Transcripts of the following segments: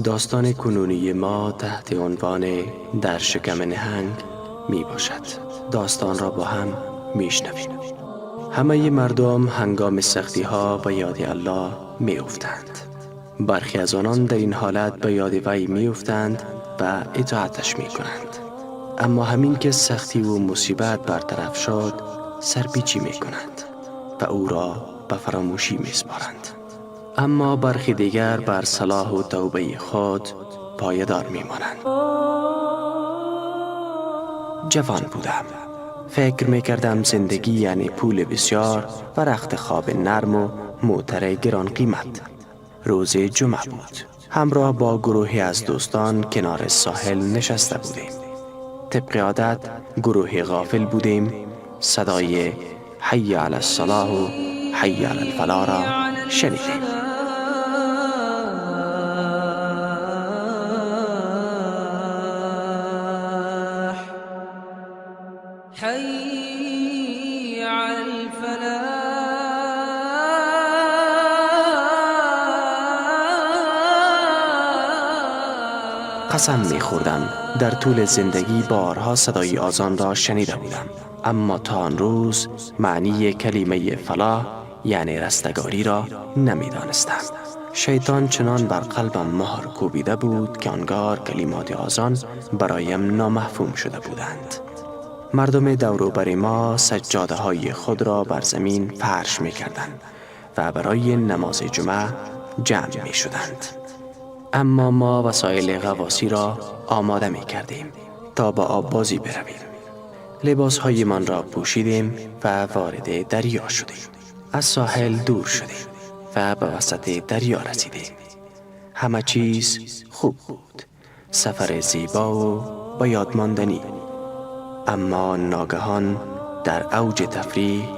داستان کنونی ما تحت عنوان در شکم نهنگ می باشد. داستان را با هم می شنویم. همه مردم هنگام سختی ها به یاد الله می افتند. برخی از آنان در این حالت به یاد وی می افتند و اطاعتش می کنند. اما همین که سختی و مصیبت برطرف شد سرپیچی می کنند و او را به فراموشی می سپارند. اما برخی دیگر بر صلاح و توبه خود پایدار می مانند. جوان بودم. فکر می کردم زندگی یعنی پول بسیار و رخت خواب نرم و موتر گران قیمت. روز جمعه بود. همراه با گروهی از دوستان کنار ساحل نشسته بودیم. طبق عادت گروه غافل بودیم. صدای حی علی الصلاح و حی علی الفلاح را شنیدیم. حي على الفلاح. قسم می خوردم در طول زندگی بارها صدای آذان را شنیده بودم، اما تا آن روز معنی کلمه فلاح یعنی رستگاری را نمی دانستم. شیطان چنان بر قلبم مهر کوبیده بود که آنگار کلمات آذان برایم نامفهوم شده بودند. مردم دوروبر ما سجاده های خود را بر زمین فرش می کردند و برای نماز جمعه جمع می شدند. اما ما وسایل غواصی را آماده می کردیم تا با آب بازی برویم. لباس های من را پوشیدیم و وارد دریا شدیم. از ساحل دور شدیم و به وسط دریا رسیدیم. همه چیز خوب بود. سفر زیبا و با یادماندنی. اما ناگهان در اوج تفریح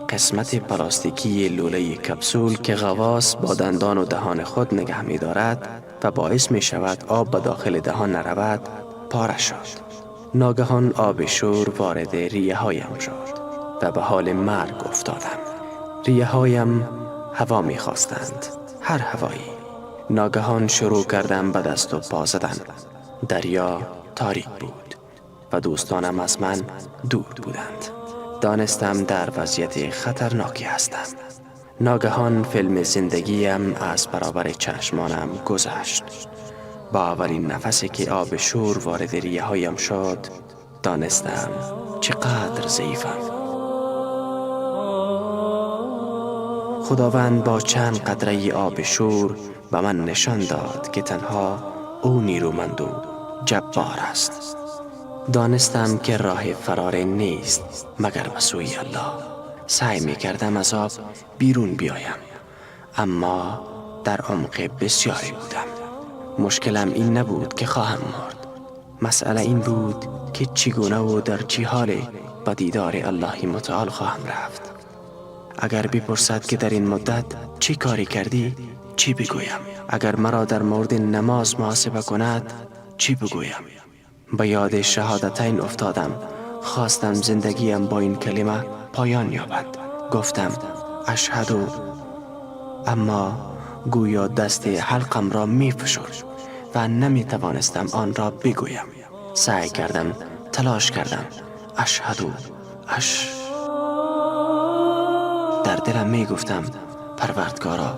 قسمت پلاستیکی لوله کپسول که غواص با دندان و دهان خود نگه می دارد و باعث می شود آب به داخل دهان نرود پاره شد. ناگهان آب شور وارد ریه هایم شد و به حال مرگ افتادم. ریه هایم هوا می خواستند، هر هوایی. ناگهان شروع کردم به دست و پا زدن. دریا تاریک بود و دوستانم از من دور بودند. دانستم در وضعیت خطرناکی هستم. ناگهان فیلم زندگیم از برابر چشمانم گذشت. با اولین نفسی که آب شور وارد ریه هایم شد دانستم چقدر ضعیفم. خداوند با چند قطره آب شور به من نشان داد که تنها او نیرومند و جبار است. دانستم که راه فرار نیست مگر به سوی الله. سعی می کردم از آب بیرون بیایم، اما در عمق بسیاری بودم. مشکلم این نبود که خواهم مرد. مسئله این بود که چگونه و در چه حالی به دیدار الله متعال خواهم رفت. اگر بپرسد که در این مدت چی کاری کردی، چی بگویم؟ اگر مرا در مورد نماز محاسبه کند، چی بگویم؟ به یاد شهادتین افتادم. خواستم زندگیم با این کلمه پایان یابد. گفتم اشهدو، اما گویا دست حلقم را می فشرد و نمی توانستم آن را بگویم. سعی کردم، تلاش کردم. اشهدو در دلم می گفتم پروردگارا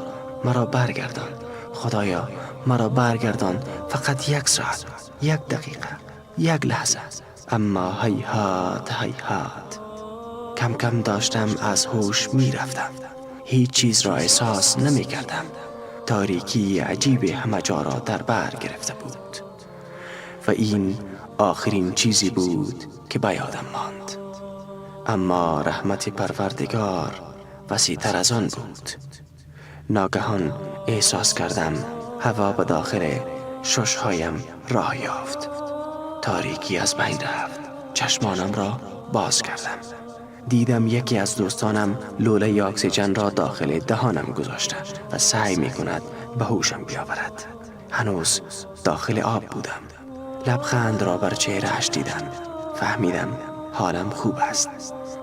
مرا برگردان. خدایا مرا برگردان، فقط 1 ساعت، 1 دقیقه، 1 لحظه. اما هیهات هیهات. کم کم داشتم از هوش می رفتم. هیچ چیز را احساس نمی کردم. تاریکی عجیب همه جا را در بر گرفته بود و این آخرین چیزی بود که به یادم ماند. اما رحمت پروردگار وسیع‌تر از آن بود. ناگهان احساس کردم هوا به داخل ششهایم راه یافت. تاریکی از بین رفت. چشمانم را باز کردم. دیدم یکی از دوستانم لوله اکسیژن را داخل دهانم گذاشته و سعی می کند به هوشم بیاورد. هنوز داخل آب بودم. لبخند را بر چهره‌اش دیدم. فهمیدم حالم خوب است.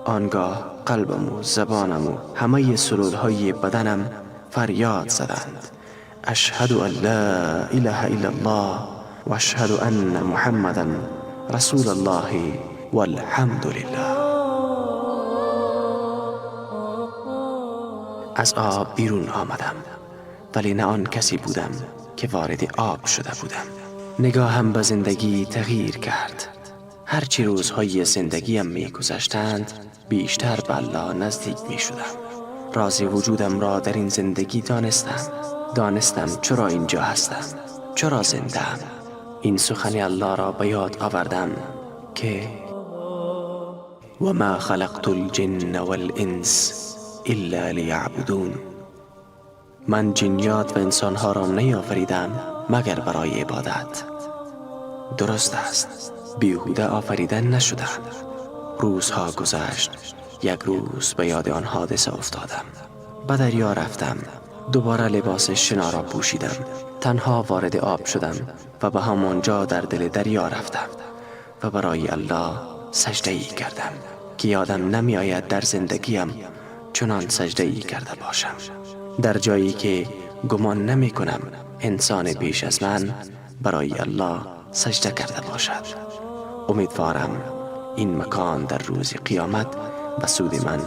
آنگاه قلبم و زبانم و همه سلولهای بدنم فریاد زدند اشهد ان لا اله الا الله و اشهد ان محمدا رسول الله والحمد لله. از آب بیرون آمدم، ولی نه آن کسی بودم که وارد آب شده بودم. نگاهم به زندگی تغییر کرد. هرچی روزهای زندگیم می گذشتند بیشتر به الله نزدیک می شدم. راز وجودم را در این زندگی دانستم چرا اینجا هستم، چرا زنده‌ام. این سخن الله را به یاد آوردم که و ما خلقت الجن والانس الا لیعبدون. من جنیات و انسانها را نیافریدم مگر برای عبادت. درست است، بیهوده آفریدن نشدم. روزها گذشت، یک روز به یاد آن حادثه افتادم. به دریا رفتم، دوباره لباس شنا را پوشیدم، تنها وارد آب شدم و به همانجا در دل دریا رفتم و برای الله سجده ای کردم که یادم نمی آید در زندگیم چنان سجده ای کرده باشم. در جایی که گمان نمی کنم انسان بیش از من برای الله سجده کرده باشد. امیدوارم این مکان در روز قیامت به سود من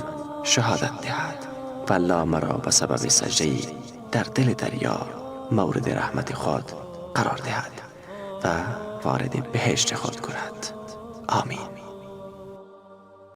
شهادت دهد و الله مرا به سبب سجده در دل دریا مورد رحمت خود قرار دهد و وارد بهشت خود کند. آمین.